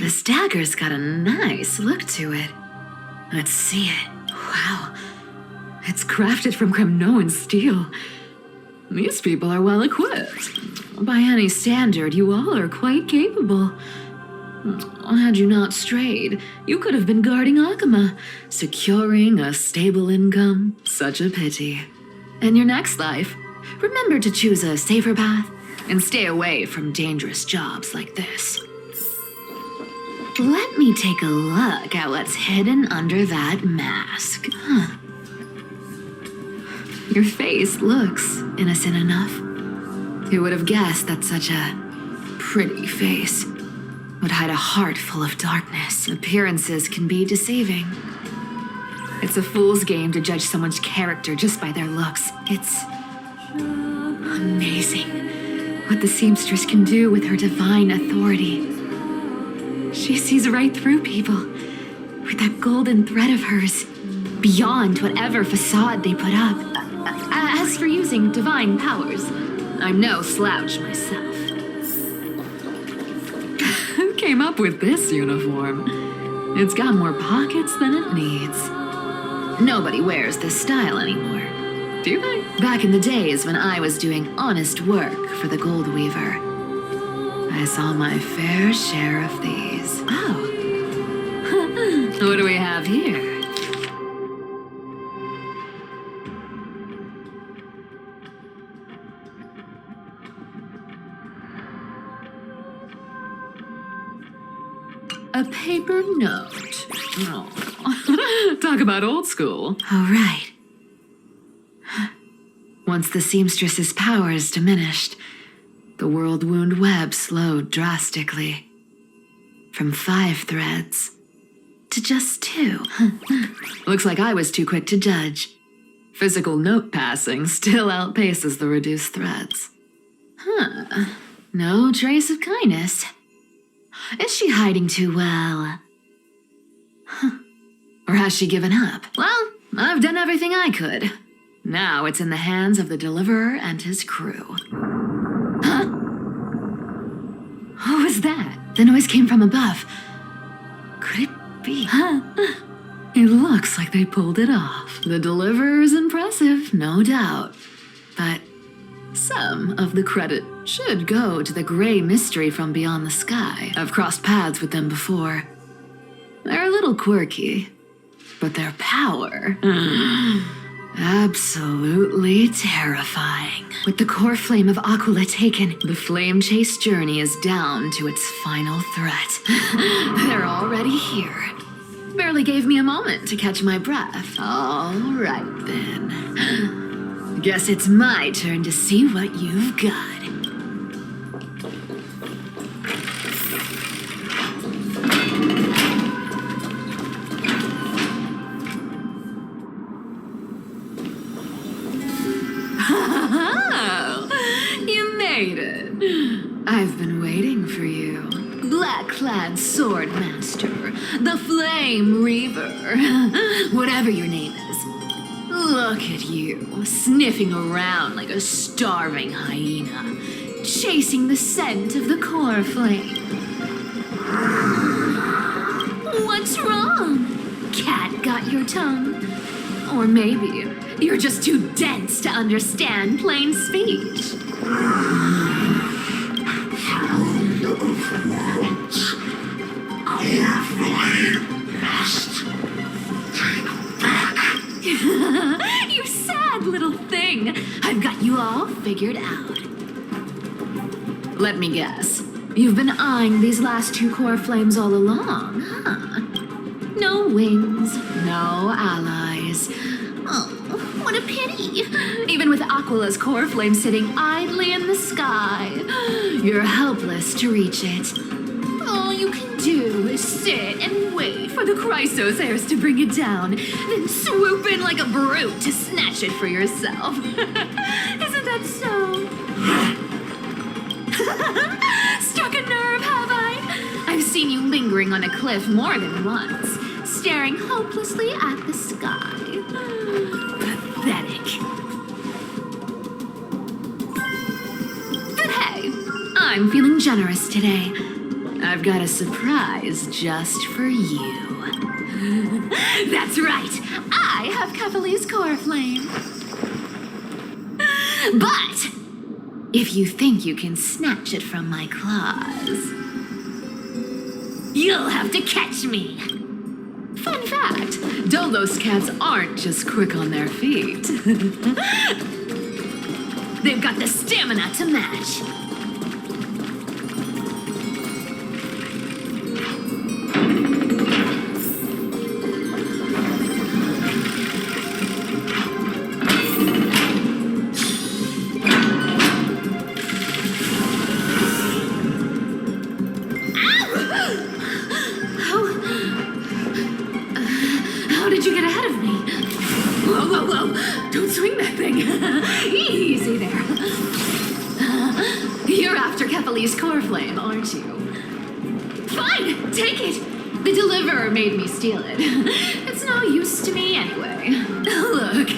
This dagger's got a nice look to it. Let's see it. Wow. It's crafted from Kremnoan steel. These people are well equipped. By any standard, you all are quite capable. Had you not strayed, you could have been guarding Akama, securing a stable income. Such a pity. In your next life, remember to choose a safer path and stay away from dangerous jobs like this. Let me take a look at what's hidden under that mask. Your face looks innocent enough. Who would have guessed that such a pretty face would hide a heart full of darkness? Appearances can be deceiving. It's a fool's game to judge someone's character just by their looks. It's amazing what the seamstress can do with her divine authority. She sees right through people with that golden thread of hers, beyond whatever facade they put up. As for using divine powers, I'm no slouch myself. Who came up with this uniform? It's got more pockets than it needs. Nobody wears this style anymore, do they? Back in the days when I was doing honest work for the Gold Weaver, I saw my fair share of these. Oh. What do we have here? A paper note. Oh. Talk about old school. All right. Once the seamstress's powers diminished, the world wound web slowed drastically. From 5 threads to just 2. Looks like I was too quick to judge. Physical note passing still outpaces the reduced threads. No trace of kindness. Is she hiding too well? Or has she given up? Well, I've done everything I could. Now it's in the hands of the Deliverer and his crew. Huh? What was that? The noise came from above. Could it be? It looks like they pulled it off. The Deliverer is impressive, no doubt. But some of the credit should go to the gray mystery from beyond the sky. I've crossed paths with them before. They're a little quirky, but their power... absolutely terrifying. With the core flame of Aquila taken, the flame chase journey is down to its final threat. They're already here. Barely gave me a moment to catch my breath. All right then. Guess it's my turn to see what you've got. I've been waiting for you. Black-clad sword master, the Flame Reaver, whatever your name is. Look at you, sniffing around like a starving hyena, chasing the scent of the core flame. What's wrong? Cat got your tongue? Or maybe you're just too dense to understand plain speech. You sad little thing. I've got you all figured out. Let me guess. You've been eyeing these last 2 core flames all along, huh? No wings, no allies. Oh, what a pity. Even with Aquila's core flame sitting idly in the sky, you're helpless to reach it. All you can do is sit and wait for the Chrysosairs to bring it down, then swoop in like a brute to snatch it for yourself. Isn't that so? Struck a nerve, have I? I've seen you lingering on a cliff more than once, staring hopelessly at the sky. Pathetic. But hey, I'm feeling generous today. I've got a surprise just for you. That's right, I have Kefali's core flame. But if you think you can snatch it from my claws, you'll have to catch me. Fun fact, Dolos cats aren't just quick on their feet. They've got the stamina to match. How did you get ahead of me? Whoa, whoa, whoa! Don't swing that thing! Easy there. You're after Kefali's core flame, aren't you? Fine, take it! The deliverer made me steal it. It's no use to me anyway. Look,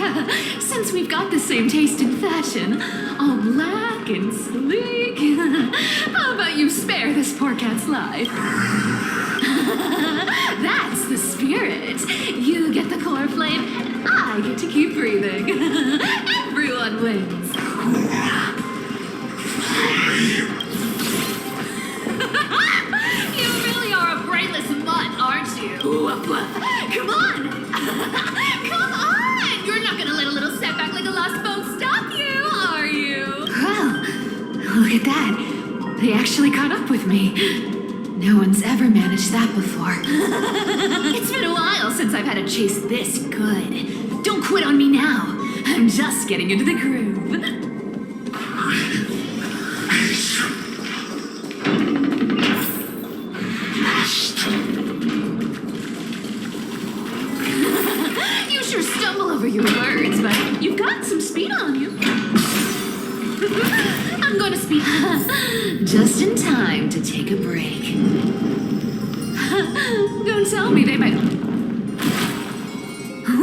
since we've got the same taste in fashion, all black and sleek, how about you spare this poor cat's life? That's the spirit. You get the core flame, and I get to keep breathing. Everyone wins. You really are a brainless mutt, aren't you? Woof, woof. Come on! Come on! You're not gonna let a little setback like a lost boat stop you, are you? Well, look at that. They actually caught up with me. No one's ever managed that before. It's been a while since I've had a chase this good. Don't quit on me now. I'm just getting into the groove. You sure stumble over your words, but you've got some speed on you. I'm going to speed just in time to take a break. Don't tell me they might...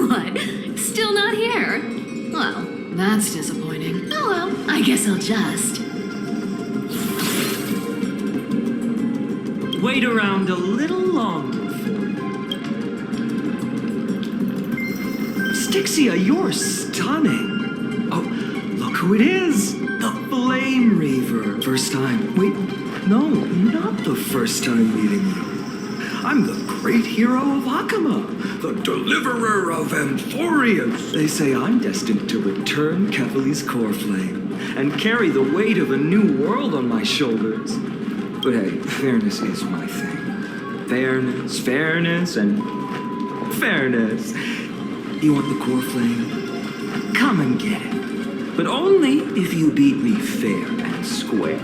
What? Still not here? Well, that's disappointing. Oh well, I guess I'll just... Wait around a little longer for you. Stixia, you're stunning. Oh, look who it is. The Flame Reaver. First time. Wait, no, not the first time meeting you. I'm the great hero of Akama, the deliverer of Amphoreus. They say I'm destined to return Kefali's core flame and carry the weight of a new world on my shoulders. But hey, fairness is my thing. Fairness, and fairness. You want the core flame? Come and get it. But only if you beat me fair and square.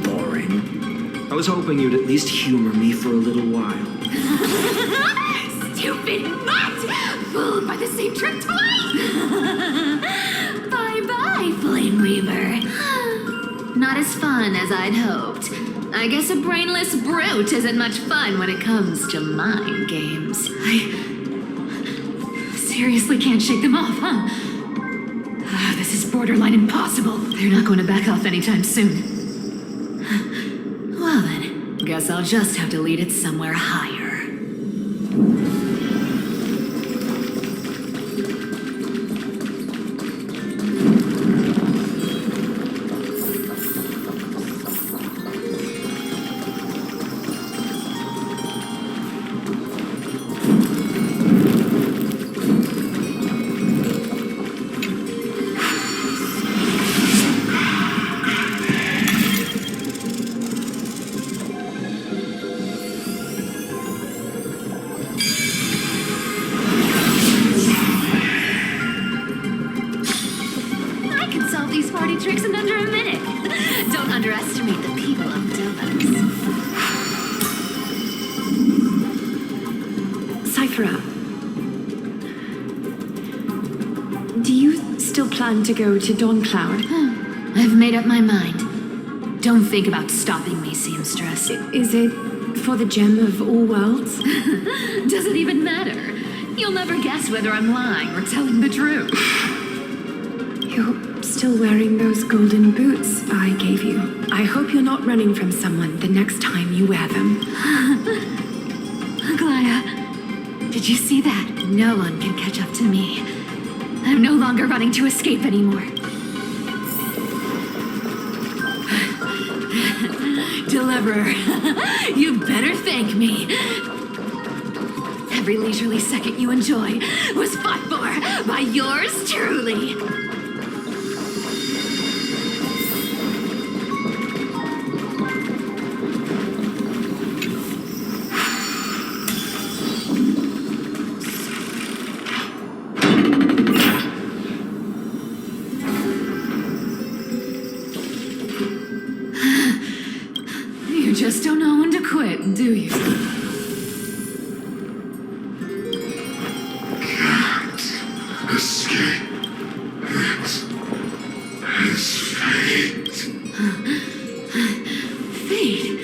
Boring. I was hoping you'd at least humor me for a little while. Stupid mutt! Fooled by the same trick twice! Bye-bye, Flame Reaver. Not as fun as I'd hoped. I guess a brainless brute isn't much fun when it comes to mind games. I seriously can't shake them off, huh? This is borderline impossible. They're not going to back off anytime soon. Well then, guess I'll just have to lead it somewhere higher. Tricks in under a minute. Don't underestimate the people of Dolos. Cipher, do you still plan to go to Dawn Cloud? I've made up my mind. Don't think about stopping me, seamstress. Is it for the gem of all worlds? Does it even matter? You'll never guess whether I'm lying or telling the truth. You're still wearing those golden boots I gave you. I hope you're not running from someone the next time you wear them. Aglaea, did you see that? No one can catch up to me. I'm no longer running to escape anymore. Deliverer, you better thank me. Every leisurely second you enjoy was fought for by yours truly. You just don't know when to quit, do you? Escape. It is fate. Fate?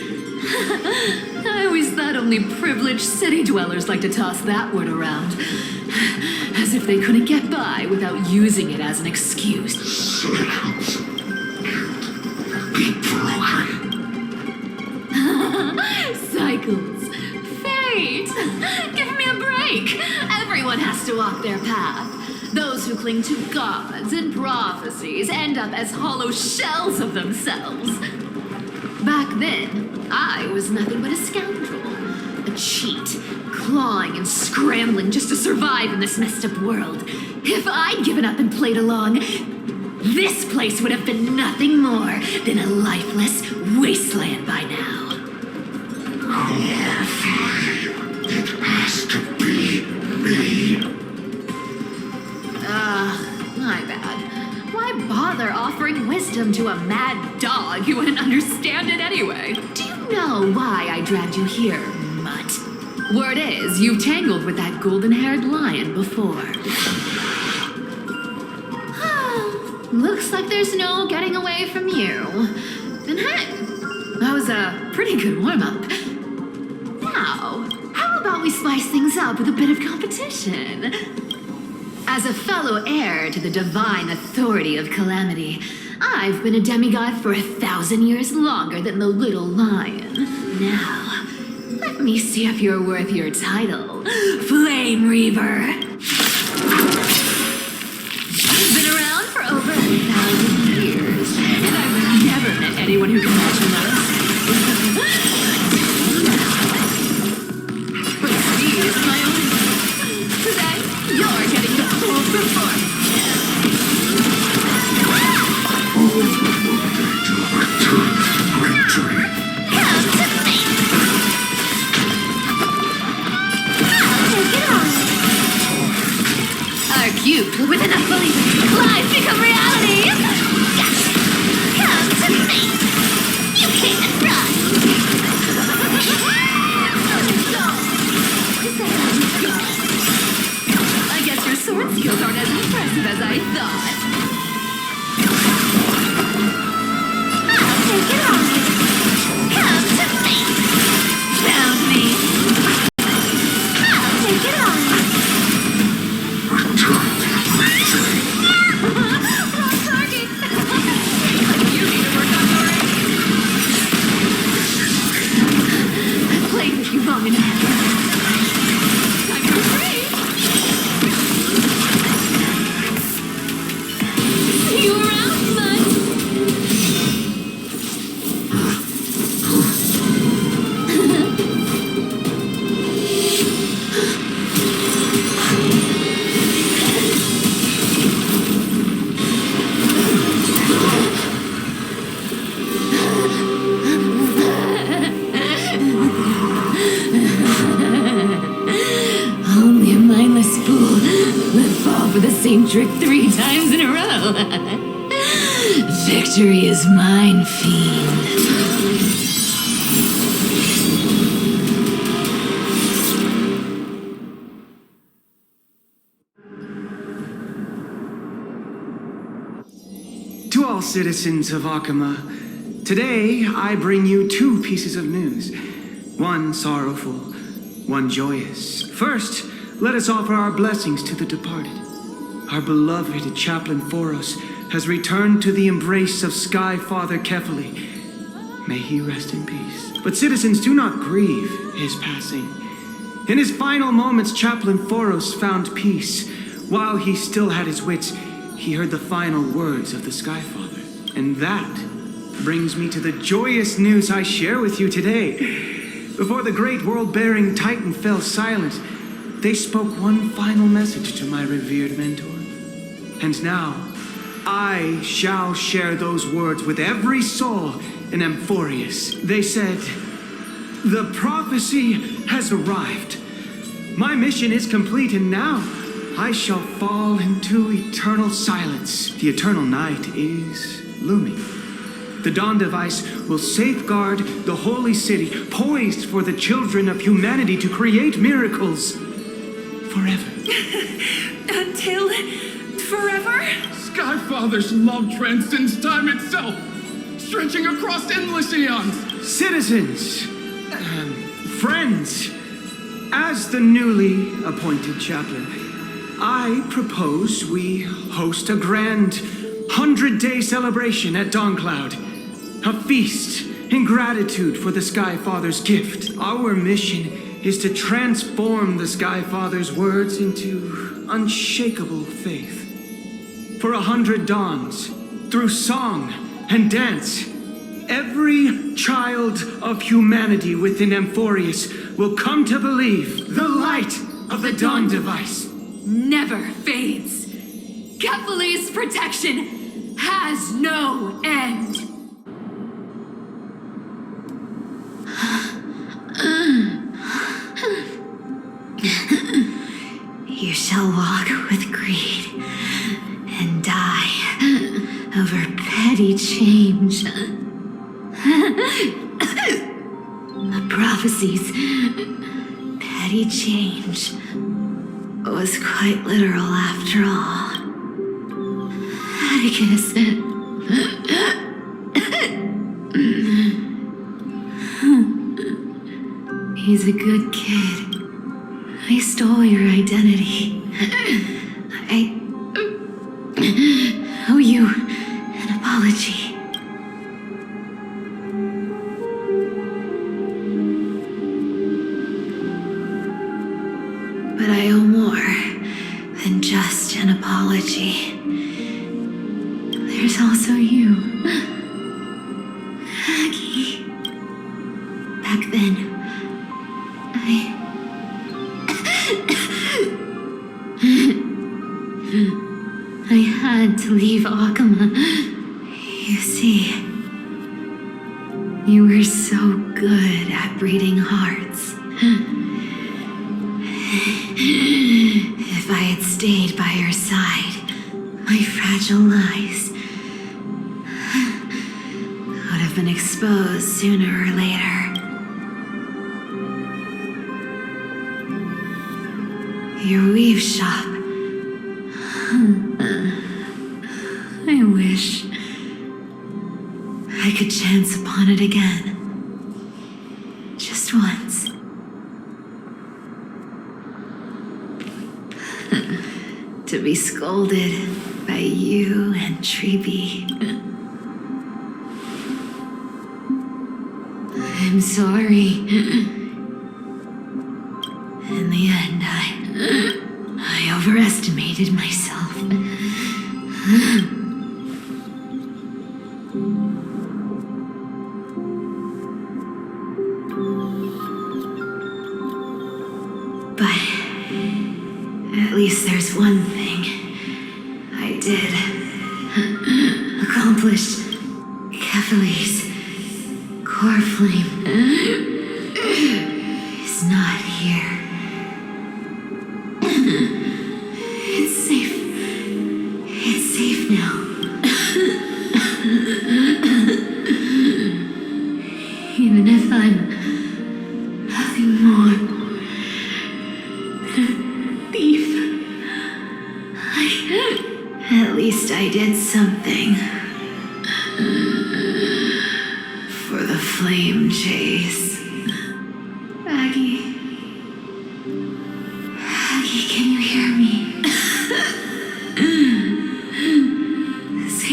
I always thought only privileged city dwellers like to toss that word around. As if they couldn't get by without using it as an excuse. Cycles can't be broken. Cycles. Fate. Give me a break. Everyone has to walk their path. Those who cling to gods and prophecies end up as hollow shells of themselves. Back then, I was nothing but a scoundrel. A cheat, clawing and scrambling just to survive in this messed up world. If I'd given up and played along, this place would have been nothing more than a lifeless wasteland by now. It has to be me. My bad. Why bother offering wisdom to a mad dog who wouldn't understand it anyway? Do you know why I dragged you here, mutt? Word is, you've tangled with that golden-haired lion before. Looks like there's no getting away from you. And hey, that was a pretty good warm-up. Now, how about we spice things up with a bit of competition? As a fellow heir to the divine authority of calamity, I've been a demigod for 1,000 years longer than the little lion. Now, let me see if you're worth your title, Flame Reaver. I've been around for over 1,000 years, and I've never met anyone who can match us. But speed is my own. Today, you're getting the full performance. Victory. Come to me. Take it on. Our cube, with enough belief, lies become reality. Gotcha. Come to me. You can't run. I guess your sword skills aren't as impressive as I thought. I'll take it on. Come to me. Found me. I'll take it on. Wrong target. You need to work on your aim. I've played with you long enough. Time to free. See you around, bud. Only a mindless fool would fall for the same trick 3 times in a row. Victory is mine, fiend. To all citizens of Akama, today I bring you 2 pieces of news. One sorrowful, one joyous. First, let us offer our blessings to the departed. Our beloved chaplain Amphoreus has returned to the embrace of Sky Father Kefali. May he rest in peace. But citizens, do not grieve his passing. In his final moments, Chaplain Amphoreus found peace. While he still had his wits, he heard the final words of the Sky Father. And that brings me to the joyous news I share with you today. Before the great world-bearing Titan fell silent, they spoke one final message to my revered mentor. And now, I shall share those words with every soul in Amphoreus. They said, "The prophecy has arrived. My mission is complete, and now I shall fall into eternal silence. The eternal night is looming. The Dawn Device will safeguard the holy city, poised for the children of humanity to create miracles forever." Until forever? Skyfather's love transcends time itself, stretching across endless eons. Citizens, friends, as the newly appointed chaplain, I propose we host a grand 100-day celebration at Dawncloud. A feast in gratitude for the Sky Father's gift. Our mission is to transform the Sky Father's words into unshakable faith. For 100 dawns, through song and dance, every child of humanity within Amphoreus will come to believe the light of the Dawn Device Never fades. Kefali's protection has no end. You shall walk with greed and die over petty change. The prophecies, petty change, was quite literal after all. Atticus. He's a good kid. I stole your identity. I owe you an apology. But I owe more than just an apology. There's also you, Aggie. Back then, I had to leave Akama. You see, you were so good at breeding hearts. If I had stayed by your side, my fragile lies would have been exposed sooner or later. Your weave shop. I wish I could chance upon it again. Just once. To be scolded by you and Treeby. I'm sorry. In the end, I overestimated myself. But at least there's one thing I did accomplish. Kefali's core flame is not here. It's safe. It's safe now. Even if I'm nothing more than a thief, at least I did something for the flame chase. Aggie, can you hear me? Say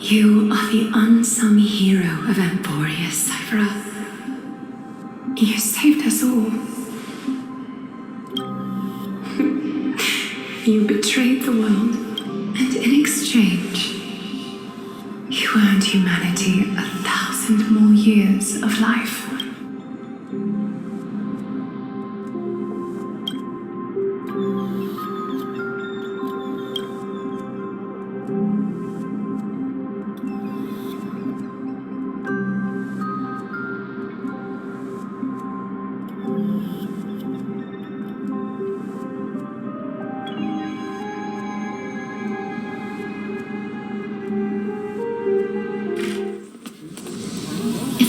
You are the unsung hero of Amphoreus, Cipher. You saved us all. You betrayed the world, and in exchange, you earned humanity 1,000 more years of life.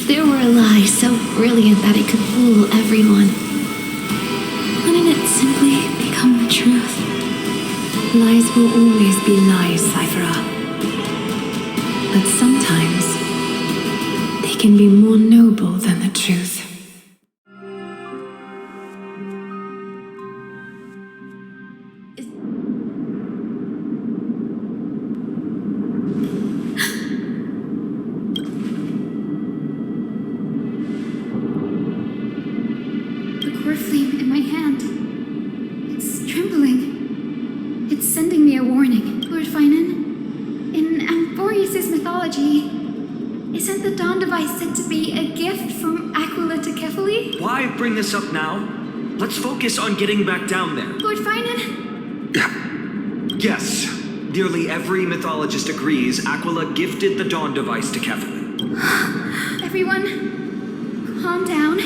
There were a lie so brilliant that it could fool everyone. Wouldn't it simply become the truth? Lies will always be lies, Cipher. But sometimes they can be more noble than the truth. Bring this up now. Let's focus on getting back down there. Lord Finan? Yes. Nearly every mythologist agrees Aquila gifted the Dawn device to Kefali. Everyone, calm down.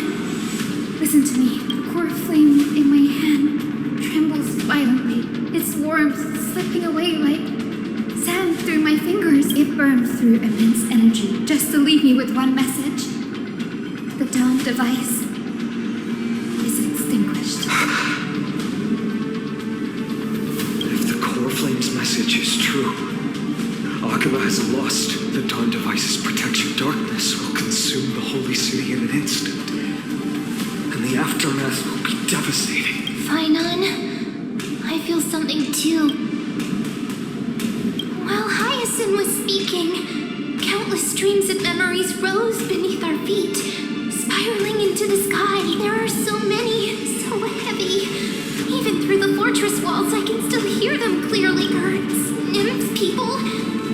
Listen to me. The core flame in my hand trembles violently. Its warmth slipping away like sand through my fingers. It burns through immense energy just to leave me with one message. The Dawn device extinguished. If the core flame's message is true, Aglaea has lost the Dawn device's protection. Darkness will consume the holy city in an instant, and the aftermath will be devastating. Finan, I feel something too. While Hyacine was speaking, countless streams of memories rose beneath our feet, spiraling into the sky. There are so many, so heavy. Even through the fortress walls, I can still hear them clearly. Birds, nymphs, people.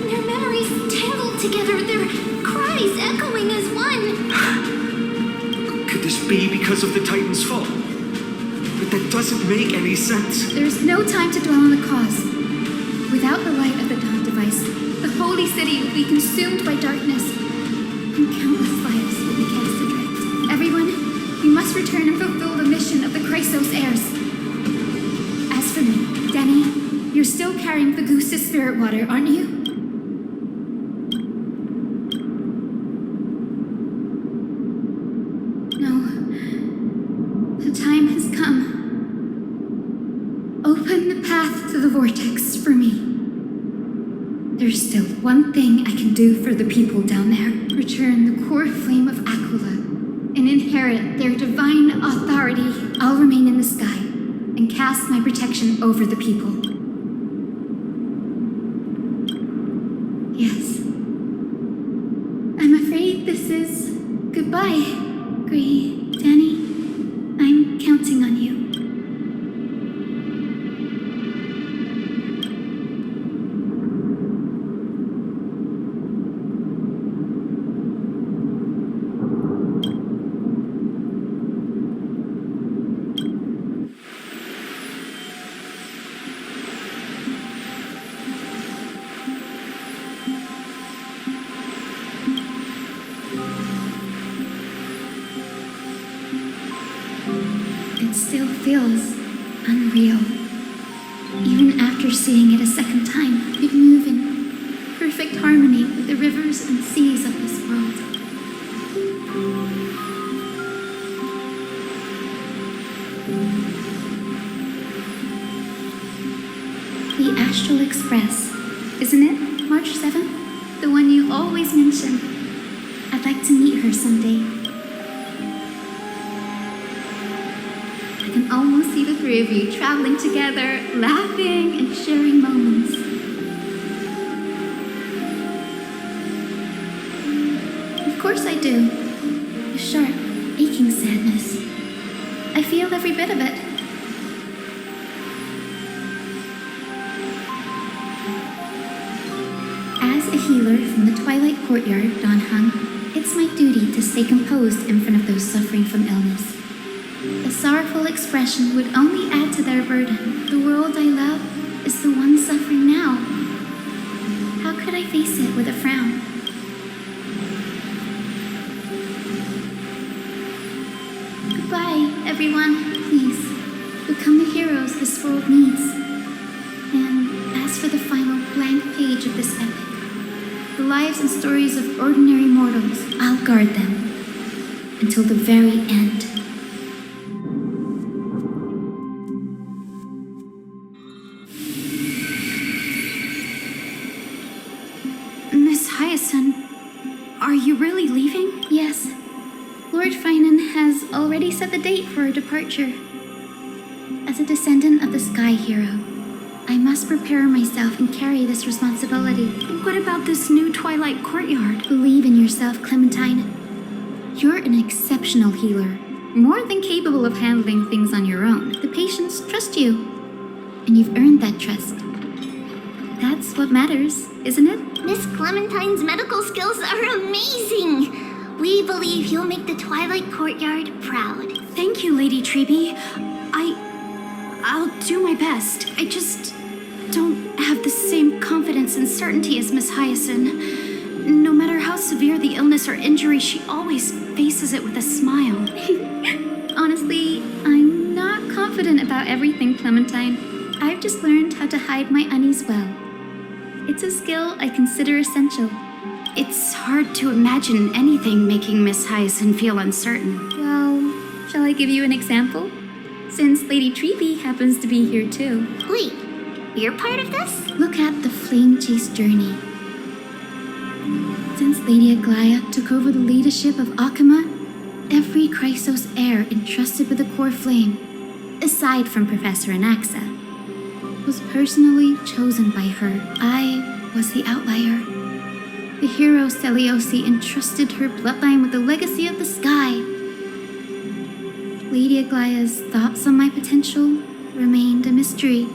Their memories tangled together, their cries echoing as one. Could this be because of the Titan's fall? But that doesn't make any sense. There's no time to dwell on the cause. Without the light of the Dawn device, the holy city will be consumed by darkness, and countless lives will be cast adrift. Everyone, you must return and fulfill the mission of the Chrysos heirs. As for me, Denny, you're still carrying the goose's spirit water, aren't you? No. The time has come. Open the path to the vortex for me. There's still one thing I can do for the people down there. Return the core flame of Aquila and inherit their divine authority. I'll remain in the sky and cast my protection over the people. Yes. I'm afraid this is goodbye, Danny. I'm counting on you. It still feels unreal. Even after seeing it a second time, it moves in perfect harmony with the rivers and seas of this world. The Astral Express, isn't it? March 7th? The one you always mention. I'd like to meet her someday. I can almost see the three of you traveling together, laughing and sharing moments. course I do. A sharp, aching sadness. I feel every bit of it. As a healer from the Twilight Courtyard, Don Hung, it's my duty to stay composed in front of those suffering from illness. A sorrowful expression would only add to their burden. The world I love is the one suffering now. How could I face it with a frown? Goodbye, everyone. Please, become the heroes this world needs. And as for the final blank page of this epic, the lives and stories of ordinary mortals, I'll guard them until the very end. Miss Hyacine, are you really leaving? Yes, Lord Finan has already set the date for our departure. As a descendant of the Sky Hero, I must prepare myself and carry this responsibility. What about this new Twilight Courtyard? Believe in yourself, Clementine. You're an exceptional healer, more than capable of handling things on your own. The patients trust you, and you've earned that trust. That's what matters, isn't it? Miss Clementine's medical skills are amazing! We believe you'll make the Twilight Courtyard proud. Thank you, Lady Treby. I'll do my best. I just don't have the same confidence and certainty as Miss Hyacine. No matter how severe the illness or injury, she always faces it with a smile. Honestly, I'm not confident about everything, Clementine. I've just learned how to hide my unease well. It's a skill I consider essential. It's hard to imagine anything making Miss Hyacine feel uncertain. Well, shall I give you an example? Since Lady Treby happens to be here too. Wait, you're part of this? Look at the Flame Chase journey. Since Lady Aglaea took over the leadership of Akama, every Chrysos heir entrusted with the core flame, aside from Professor Anaxa, was personally chosen by her. I was the outlier. The hero Celiosi entrusted her bloodline with the legacy of the sky. Lady Aglaea's thoughts on my potential remained a mystery,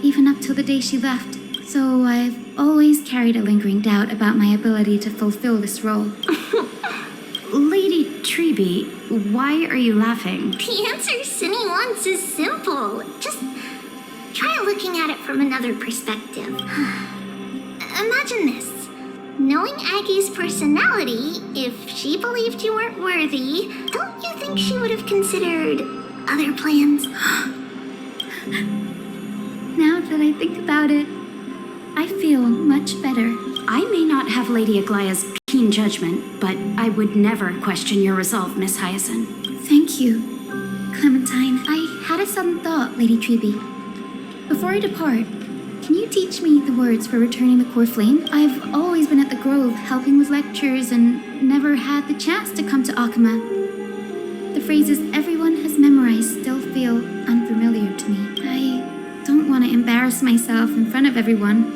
even up till the day she left. So I've always carried a lingering doubt about my ability to fulfill this role. Lady Treby, why are you laughing? The answer Cindy wants is simple. Just try looking at it from another perspective. Imagine this. Knowing Aggie's personality, if she believed you weren't worthy, don't you think she would have considered other plans? Now that I think about it, I feel much better. I may not have Lady Aglaea's keen judgment, but I would never question your resolve, Miss Hyacine. Thank you, Clementine. I had a sudden thought, Lady Treby. Before I depart, can you teach me the words for returning the core flame? I've always been at the Grove helping with lectures and never had the chance to come to Akama. The phrases everyone has memorized still feel unfamiliar to me. I don't want to embarrass myself in front of everyone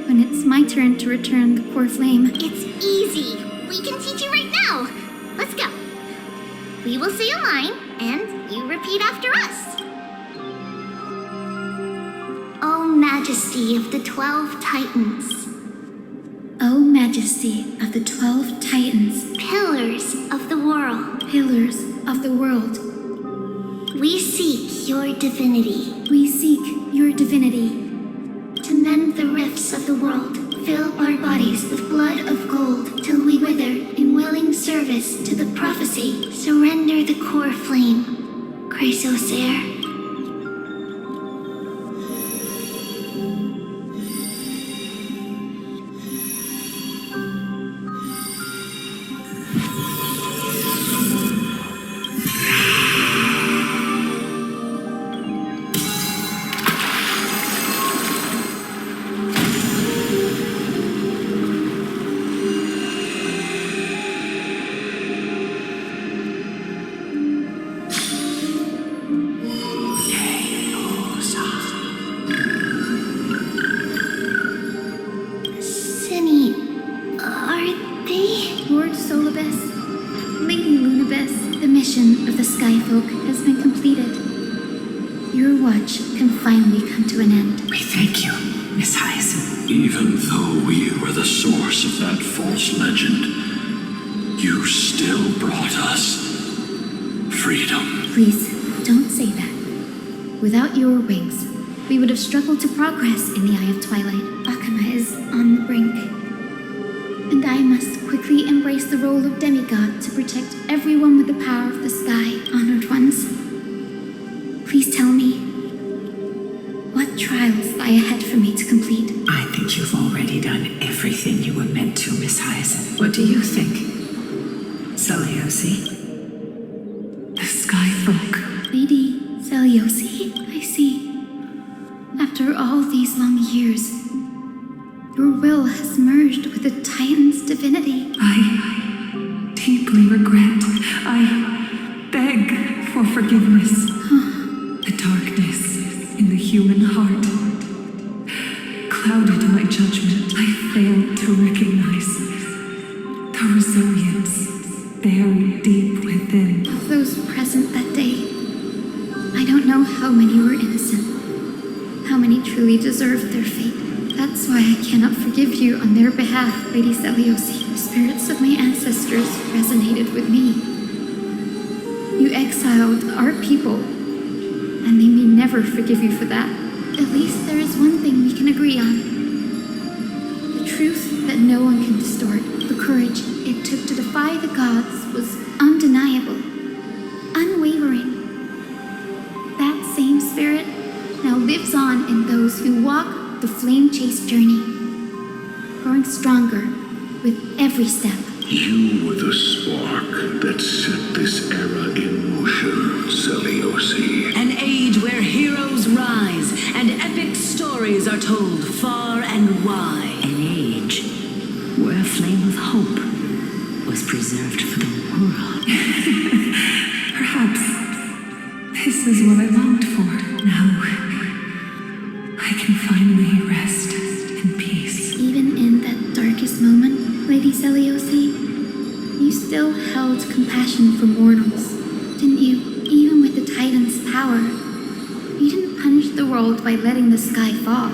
when it's my turn to return the core flame. It's easy. We can teach you right now. Let's go. We will say a line, and you repeat after us. O Majesty of the 12 Titans, O Majesty of the 12 Titans, Pillars of the World, Pillars of the World, we seek your divinity. we seek your divinity. To mend the rifts of the world, fill our bodies with blood of gold, till we wither in willing service to the prophecy. Surrender the core flame, Chrysos heir. folk has been completed. Your watch can finally come to an end. We thank you, Miss Hyacine. Even though we were the source of that false legend, you still brought us freedom. Please, don't say that. Without your wings, we would have struggled to progress in the Eye of Twilight. Akama is on the brink. And I must quickly embrace the role of demigod to protect everyone with the power of the sky, honored ones. Please tell me, what trials lie ahead for me to complete? I think you've already done everything you were meant to, Miss Hyacine. What do you think, Seliosi? The Sky Folk. Lady Seliosi, I see. After all these long years, your will has merged with the Titan's divinity. I deeply regret. I beg for forgiveness. The darkness in the human heart clouded my judgment. I failed to recognize the resilience buried deep within. Of those present that day, I don't know how many were innocent, how many truly deserved their fate. That's why I cannot forgive you on their behalf, Lady Seliosi. The spirits of my ancestors resonated with me. You exiled our people, and they may never forgive you for that. At least there is one thing we can agree on. The truth that no one can distort. The courage it took to defy the gods was undeniable, unwavering. That same spirit now lives on in those who walk the flame chase journey, growing stronger with every step. You were the spark that set this era in motion, Seliosi. An age where heroes rise and epic stories are told far and wide. An age where a flame of hope was preserved for the world. Perhaps this is what I longed for. Now I can finally rest in peace. Even in that darkest moment, Lady Seliosi, you still held compassion for mortals, didn't you? Even with the Titan's power, you didn't punish the world by letting the sky fall.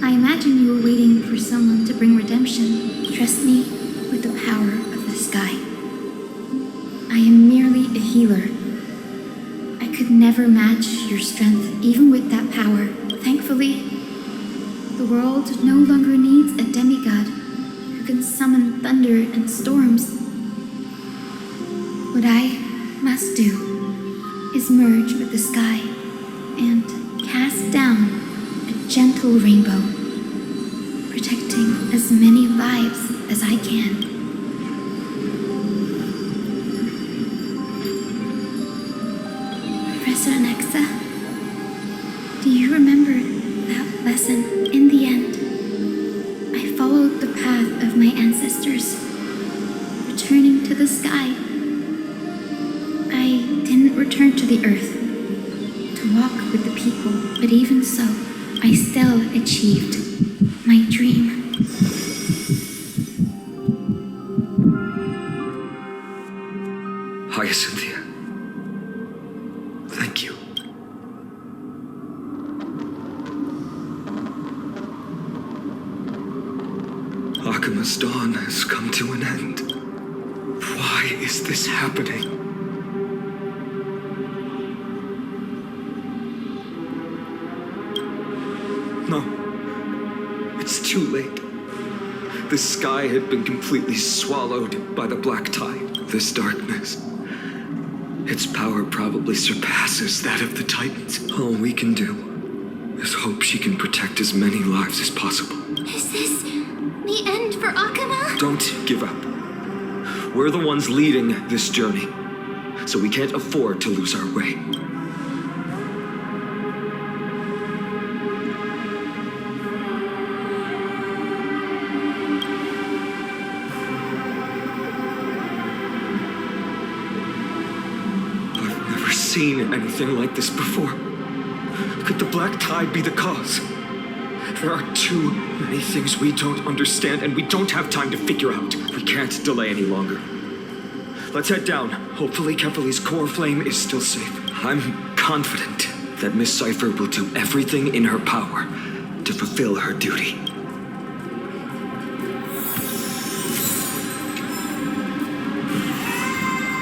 I imagine you were waiting for someone to bring redemption. Trust me with the power of the sky. I am merely a healer. I could never match your strength, even with that power. Thankfully, the world no longer needs a demigod who can summon thunder and storms. What I must do is merge with the sky and cast down a gentle rainbow, protecting as many lives as I can. Professor Anaxa, do you remember that lesson? In the end, I followed the path of my ancestors, returning to the sky. I didn't return to the earth to walk with the people, but even so, I still achieved my dream. Hyacinthia. Thank you. Akama's dawn has come to an end. Why is this happening? No. It's too late. The sky had been completely swallowed by the black tide. This darkness, its power probably surpasses that of the Titans. All we can do is hope she can protect as many lives as possible. Is this the end for Akama? Don't give up. We're the ones leading this journey, so we can't afford to lose our way. I've never seen anything like this before. Could the black tide be the cause? There are too many things we don't understand, and we don't have time to figure out. We can't delay any longer. let's head down. Hopefully Kefali's core flame is still safe. I'm confident that Miss Cipher will do everything in her power to fulfill her duty.